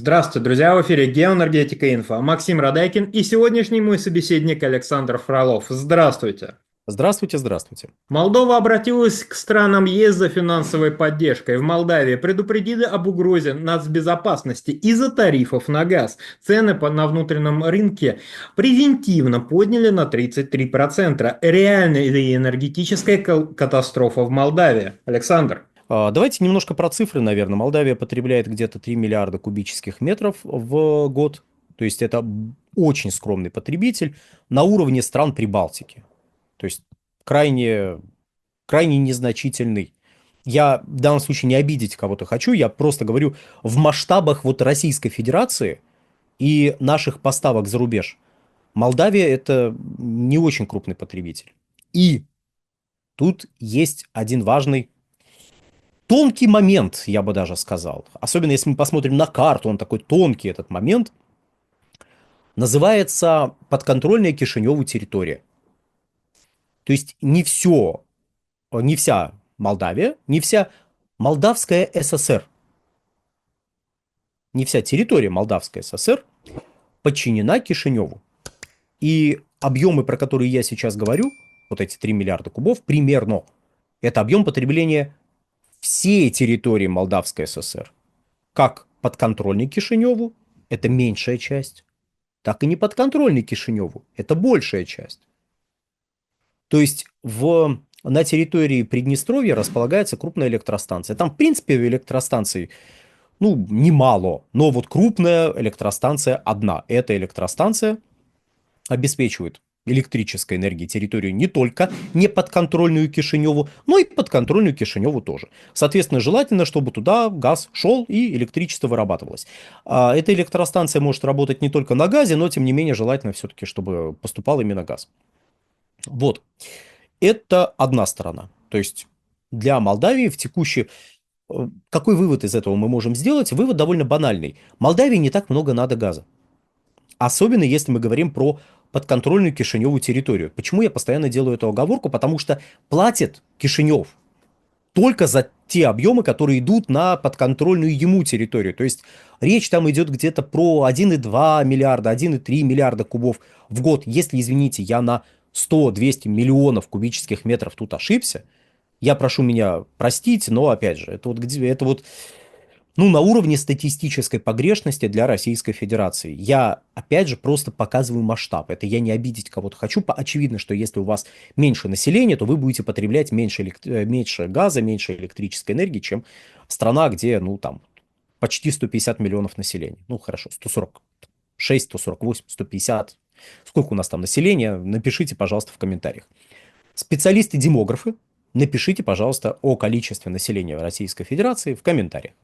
Здравствуйте, друзья! В эфире Геоэнергетика Инфо. Максим Радайкин и сегодняшний мой собеседник Александр Фролов. Здравствуйте! Здравствуйте, здравствуйте. Молдова обратилась к странам ЕС за финансовой поддержкой. В Молдавии предупредили об угрозе нацбезопасности из-за тарифов на газ. Цены на внутреннем рынке превентивно подняли на 33%. Реальная ли энергетическая катастрофа в Молдавии? Александр. Давайте немножко про цифры, наверное. Молдавия потребляет где-то 3 миллиарда кубических метров в год. То есть это очень скромный потребитель на уровне стран Прибалтики. То есть крайне, крайне незначительный. Я в данном случае не обидеть кого-то хочу, я просто говорю в масштабах вот Российской Федерации и наших поставок за рубеж. Молдавия это не очень крупный потребитель. И тут есть один важный тонкий момент, я бы даже сказал. Особенно если мы посмотрим на карту, он такой тонкий этот момент. Называется подконтрольная Кишиневу территория. То есть не вся Молдавия, не вся Молдавская ССР, не вся территория Молдавской ССР подчинена Кишиневу. И объемы, про которые я сейчас говорю, вот эти 3 миллиарда кубов, примерно, это объем потребления всей территории Молдавской ССР. Как подконтрольный Кишиневу, это меньшая часть, так и не подконтрольный Кишиневу, это большая часть. То есть на территории Приднестровья располагается крупная электростанция. Там, в принципе, электростанций, ну, немало, но вот крупная электростанция одна. Эта электростанция обеспечивает электрической энергией территорию не только не подконтрольную Кишиневу, но и подконтрольную Кишиневу тоже. Соответственно, желательно, чтобы туда газ шел и электричество вырабатывалось. Эта электростанция может работать не только на газе, но тем не менее желательно все-таки, чтобы поступал именно газ. Вот. Это одна сторона. То есть для Молдавии в текущей... Какой вывод из этого мы можем сделать? Вывод довольно банальный. Молдавии не так много надо газа. Особенно если мы говорим про подконтрольную Кишиневу территорию. Почему я постоянно делаю эту оговорку? Потому что платит Кишинев только за те объемы, которые идут на подконтрольную ему территорию. То есть речь там идет где-то про 1,2 миллиарда, 1,3 миллиарда кубов в год. Если, извините, я на 100-200 миллионов кубических метров тут ошибся, я прошу меня простить, но опять же, это вот ну, на уровне статистической погрешности для Российской Федерации. Я, опять же, просто показываю масштаб. Это я не обидеть кого-то хочу. Очевидно, что если у вас меньше населения, то вы будете потреблять меньше газа, меньше электрической энергии, чем страна, где, ну, там, почти 150 миллионов населения. Ну, хорошо, 146, 148, 150. Сколько у нас там населения? Напишите, пожалуйста, в комментариях. Специалисты-демографы, напишите, пожалуйста, о количестве населения Российской Федерации в комментариях.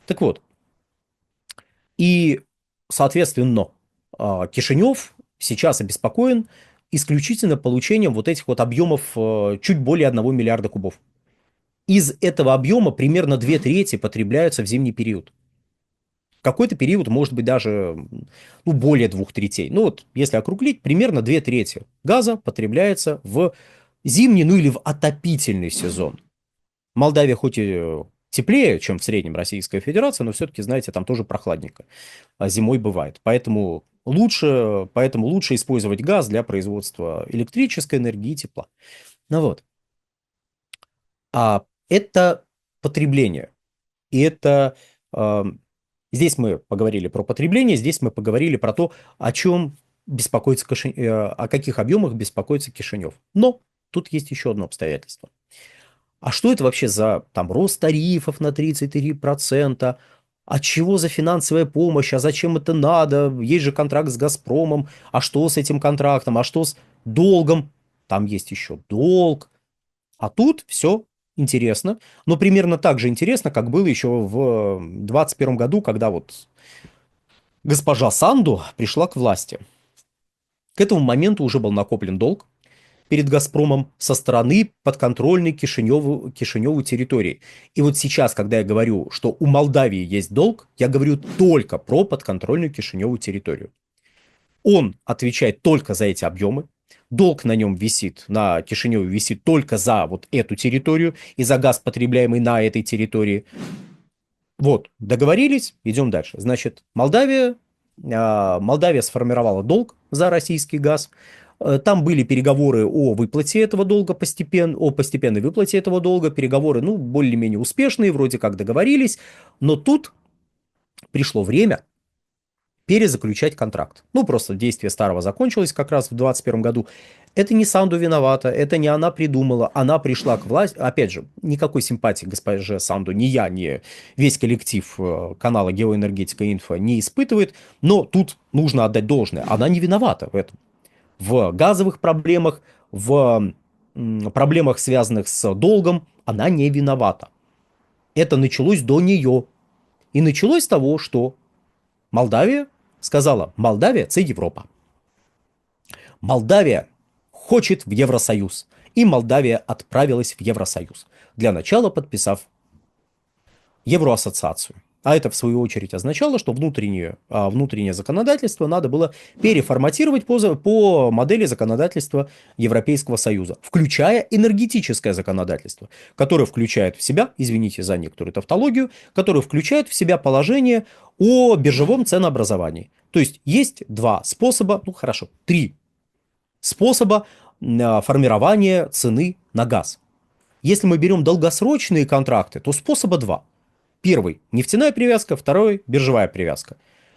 Так вот, и, соответственно, Кишинев сейчас обеспокоен исключительно получением вот этих вот объемов чуть более 1 миллиарда кубов. Из этого объема примерно 2/3 потребляются в зимний период. В какой-то период может быть даже ну, более 2/3. Ну вот, если округлить, примерно 2/3 газа потребляется в зимний, ну или в отопительный сезон. Молдавия хоть и теплее, чем в среднем Российская Федерация, но все-таки, знаете, там тоже прохладненько. А зимой бывает. Поэтому лучше использовать газ для производства электрической энергии и тепла. Ну вот. А это потребление. И это... э, Здесь мы поговорили про потребление, здесь мы поговорили про то, о чем беспокоится о каких объемах беспокоится Кишинев. Но тут есть еще одно обстоятельство. А что это вообще за там рост тарифов на 33%? А чего за финансовая помощь? А зачем это надо? Есть же контракт с «Газпромом». А что с этим контрактом? А что с долгом? Там есть еще долг. А тут все интересно. Но примерно так же интересно, как было еще в 2021 году, когда вот госпожа Санду пришла к власти. К этому моменту уже был накоплен долг перед «Газпромом» со стороны подконтрольной Кишиневу территории. И вот сейчас, когда я говорю, что у Молдавии есть долг, я говорю только про подконтрольную Кишиневу территорию. Он отвечает только за эти объемы. Долг на нем висит, на Кишиневе висит только за вот эту территорию и за газ, потребляемый на этой территории. Вот, договорились, идем дальше. Значит, Молдавия сформировала долг за российский газ. Там были переговоры о выплате этого долга о постепенной выплате этого долга. Переговоры, ну, более-менее успешные, вроде как договорились. Но тут пришло время перезаключать контракт. Ну, просто действие старого закончилось как раз в 2021 году. Это не Санду виновата, это не она придумала, она пришла к власти. Опять же, никакой симпатии госпоже Санду ни я, ни весь коллектив канала Геоэнергетика Инфо не испытывает, но тут нужно отдать должное. Она не виновата в этом. В газовых проблемах, в проблемах, связанных с долгом, она не виновата. Это началось до нее. И началось с того, что Молдавия сказала: Молдавия – це Європа. Молдавия хочет в Евросоюз. И Молдавия отправилась в Евросоюз, для начала подписав Евроассоциацию. А это, в свою очередь, означало, что внутреннее законодательство надо было переформатировать по модели законодательства Европейского Союза, включая энергетическое законодательство, которое включает в себя, извините за некоторую тавтологию, которое включает в себя положение о биржевом ценообразовании. То есть два способа, ну хорошо, три способа формирования цены на газ. Если мы берем долгосрочные контракты, то способа два. Первый – нефтяная привязка, второй – биржевая привязка.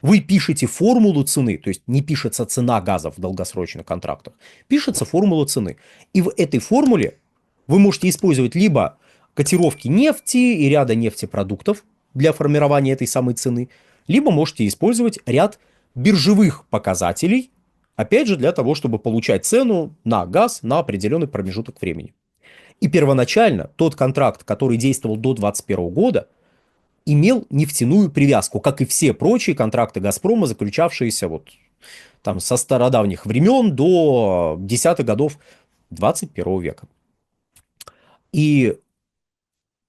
Вы пишете формулу цены, то есть не пишется цена газа в долгосрочных контрактах, пишется формула цены. И в этой формуле вы можете использовать либо котировки нефти и ряда нефтепродуктов для формирования этой самой цены, либо можете использовать ряд биржевых показателей, опять же, для того, чтобы получать цену на газ на определенный промежуток времени. И первоначально тот контракт, который действовал до 2021 года, имел нефтяную привязку, как и все прочие контракты «Газпрома», заключавшиеся вот там со стародавних времен до десятых годов 21 века. И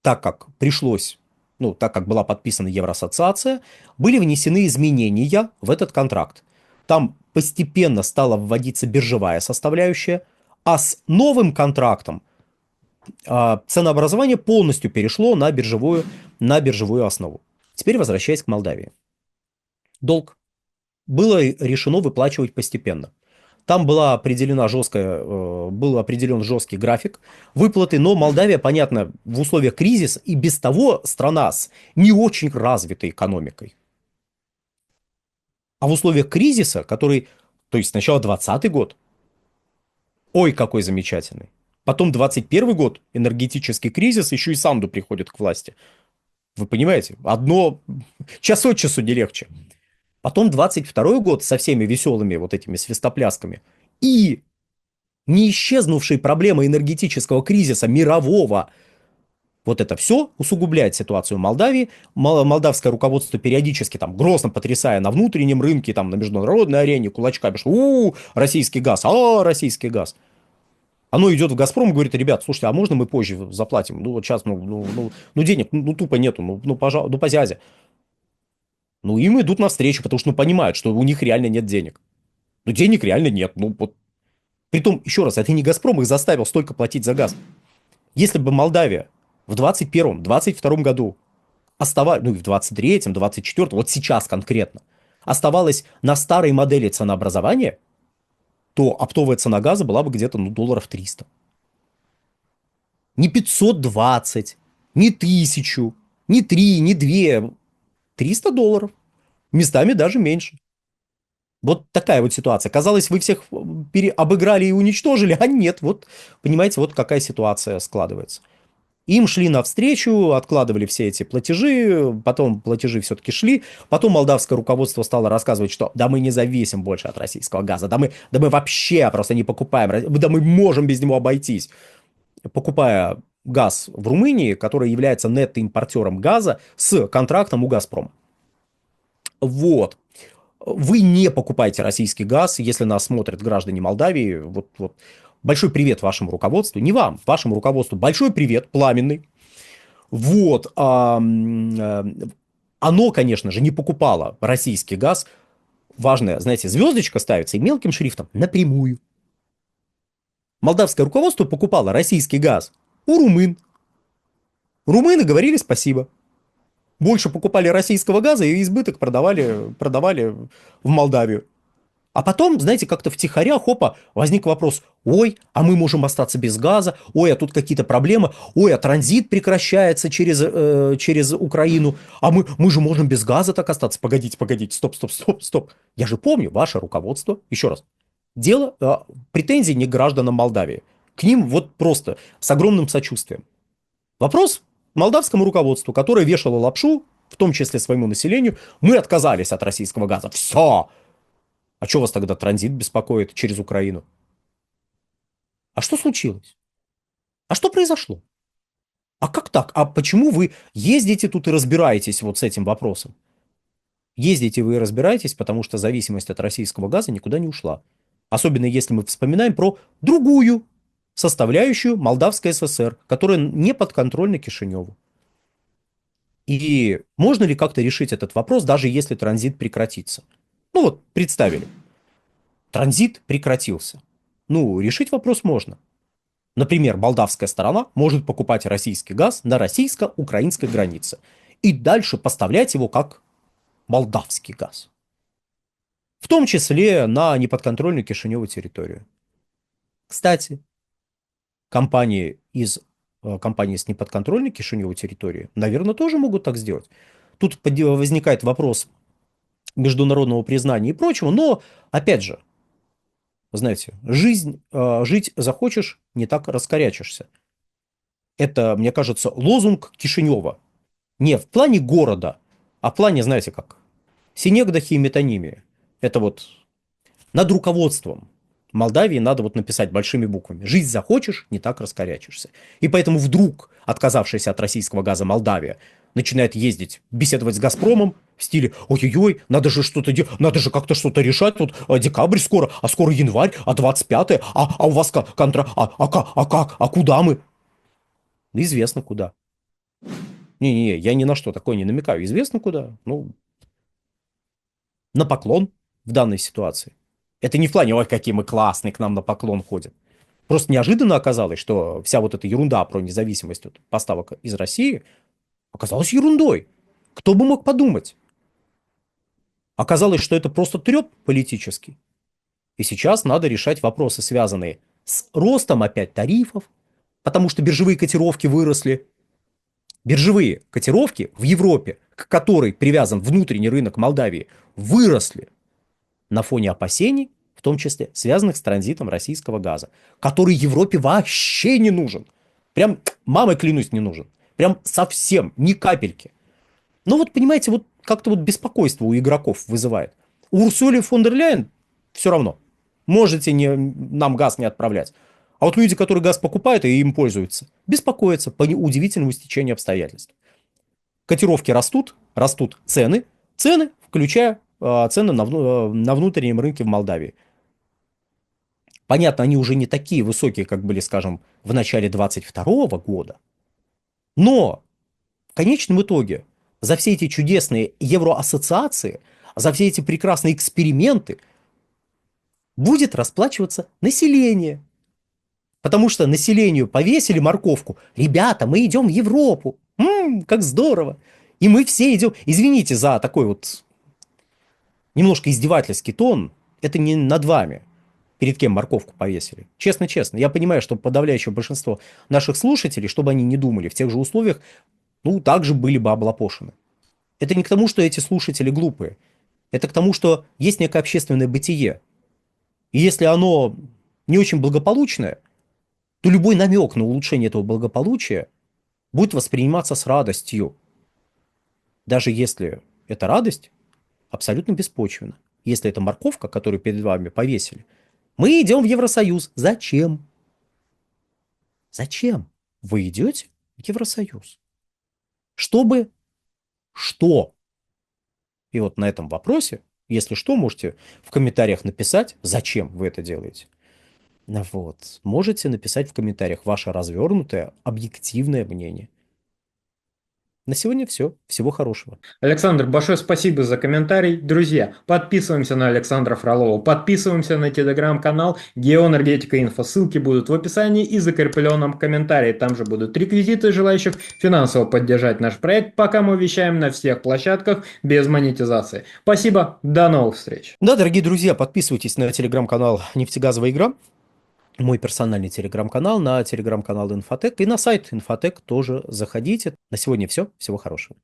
так как так как была подписана Евроассоциация, были внесены изменения в этот контракт. Там постепенно стала вводиться биржевая составляющая, а с новым контрактом ценообразование полностью перешло на биржевую основу. Теперь возвращаясь к Молдавии. Долг было решено выплачивать постепенно. Там был определен жесткий график выплаты, но Молдавия, понятно, в условиях кризиса и без того страна с не очень развитой экономикой. А в условиях кризиса, то есть сначала 2020 год, ой, какой замечательный. Потом 21 год, энергетический кризис, еще и Санду приходит к власти. Вы понимаете? Одно час от часу не легче. Потом 22 год со всеми веселыми вот этими свистоплясками. И не исчезнувшие проблемы энергетического кризиса мирового. Вот это все усугубляет ситуацию в Молдавии. Молдавское руководство периодически там грозно потрясая на внутреннем рынке, там на международной арене кулачками, что российский газ, российский газ. Оно идет в «Газпром» и говорит: ребят, слушайте, а можно мы позже заплатим? Ну, вот сейчас, денег, тупо нету, пожалуйста, позязя. Им идут навстречу, потому что, понимают, что у них реально нет денег. Денег реально нет, вот. Притом, еще раз, это не «Газпром» их заставил столько платить за газ. Если бы Молдавия в 2021-2022 году оставалась, и в 2023, 2024, вот сейчас конкретно, оставалась на старой модели ценообразования, то оптовая цена газа была бы где-то долларов 300. Не 520, не 1000, не 3, не 2. $300. Местами даже меньше. Вот такая вот ситуация. Казалось, вы всех обыграли и уничтожили, а нет. Вот, понимаете, вот какая ситуация складывается. Им шли навстречу, откладывали все эти платежи, потом платежи все-таки шли, потом молдавское руководство стало рассказывать, что да мы не зависим больше от российского газа, да мы вообще просто не покупаем, да мы можем без него обойтись, покупая газ в Румынии, который является нетто-импортером газа с контрактом у «Газпрома». Вот. Вы не покупаете российский газ, если нас смотрят граждане Молдавии. Вот. Большой привет вашему руководству. Не вам, вашему руководству. Большой привет, пламенный. Вот. Оно, конечно же, не покупало российский газ. Важная, знаете, звездочка ставится и мелким шрифтом напрямую. Молдавское руководство покупало российский газ у румын. Румыны говорили спасибо. больше покупали российского газа и избыток продавали в Молдавию. А потом, знаете, как-то втихаря, хопа, возник вопрос, ой, а мы можем остаться без газа, ой, а тут какие-то проблемы, ой, а транзит прекращается через Украину, а мы же можем без газа так остаться. Погодите, погодите, стоп, стоп, стоп, стоп. Я же помню, ваше руководство, еще раз, дело, претензий не к гражданам Молдавии. К ним вот просто с огромным сочувствием. Вопрос молдавскому руководству, которое вешало лапшу, в том числе своему населению, мы отказались от российского газа. Все! А что вас тогда транзит беспокоит через Украину? А что случилось? А что произошло? А как так? А почему вы ездите тут и разбираетесь вот с этим вопросом? Ездите вы и разбираетесь, потому что зависимость от российского газа никуда не ушла. Особенно если мы вспоминаем про другую составляющую Молдавской ССР, которая не подконтрольна Кишиневу. И можно ли как-то решить этот вопрос, даже если транзит прекратится? Ну вот, представили. Транзит прекратился. Ну, решить вопрос можно. Например, молдавская сторона может покупать российский газ на российско-украинской границе и дальше поставлять его как молдавский газ. В том числе на неподконтрольную Кишиневу территорию. Кстати, компании с неподконтрольной Кишиневу территории, наверное, тоже могут так сделать. Тут возникает вопрос международного признания и прочего, но, опять же, знаете, жить захочешь, не так раскорячишься. Это, мне кажется, лозунг Кишинева. Не в плане города, а в плане, знаете как, синегдахи и метонимии. Это вот над руководством Молдавии надо вот написать большими буквами. Жить захочешь, не так раскорячишься. И поэтому вдруг отказавшаяся от российского газа Молдавия начинает ездить, беседовать с «Газпромом» в стиле «Ой-ой-ой, надо же что-то делать, надо же как-то что-то решать, вот декабрь скоро, а скоро январь, а 25-е, а у вас как, а куда мы?» Известно куда. Не-не-не, я ни на что такое не намекаю. Известно куда. Ну, на поклон в данной ситуации. Это не в плане, ой, какие мы классные, к нам на поклон ходят. Просто неожиданно оказалось, что вся вот эта ерунда про независимость от поставок из России оказалась ерундой. Кто бы мог подумать? Оказалось, что это просто треп политический. И сейчас надо решать вопросы, связанные с ростом опять тарифов, потому что биржевые котировки выросли. Биржевые котировки в Европе, к которой привязан внутренний рынок Молдавии, выросли на фоне опасений, в том числе связанных с транзитом российского газа, который Европе вообще не нужен. Прям, мамой клянусь, не нужен. Прям совсем, ни капельки. Но вот, понимаете, вот как-то вот беспокойство у игроков вызывает. У Урсули фон дер Ляйен все равно. Можете нам газ не отправлять. А вот люди, которые газ покупают и им пользуются, беспокоятся по удивительному стечению обстоятельств. Котировки растут цены, включая цены на внутреннем рынке в Молдавии. Понятно, они уже не такие высокие, как были, скажем, в начале 2022 года. Но в конечном итоге за все эти чудесные евроассоциации, за все эти прекрасные эксперименты будет расплачиваться население. Потому что населению повесили морковку. Ребята, мы идем в Европу. Как здорово. И мы все идем. Извините за такой вот немножко издевательский тон. Это не над вами. Перед кем морковку повесили. Честно-честно. Я понимаю, что подавляющее большинство наших слушателей, чтобы они не думали, в тех же условиях, ну, также были бы облапошены. Это не к тому, что эти слушатели глупые. Это к тому, что есть некое общественное бытие. И если оно не очень благополучное, то любой намек на улучшение этого благополучия будет восприниматься с радостью. Даже если эта радость абсолютно беспочвенна. Если это морковка, которую перед вами повесили. Мы идем в Евросоюз. Зачем? Зачем вы идете в Евросоюз? Чтобы что? И вот на этом вопросе, если что, можете в комментариях написать, зачем вы это делаете. Вот. Можете написать в комментариях ваше развернутое, объективное мнение. На сегодня все. Всего хорошего. Александр, большое спасибо за комментарий. Друзья, подписываемся на Александра Фролова, подписываемся на телеграм-канал Геоэнергетика Инфо. Ссылки будут в описании и закрепленном комментарии. Там же будут реквизиты желающих финансово поддержать наш проект, пока мы вещаем на всех площадках без монетизации. Спасибо, до новых встреч. Да, дорогие друзья, подписывайтесь на телеграм-канал «Нефтегазовая игра», мой персональный телеграм-канал, на телеграм-канал Инфотек и на сайт Инфотек тоже заходите. На сегодня все. Всего хорошего.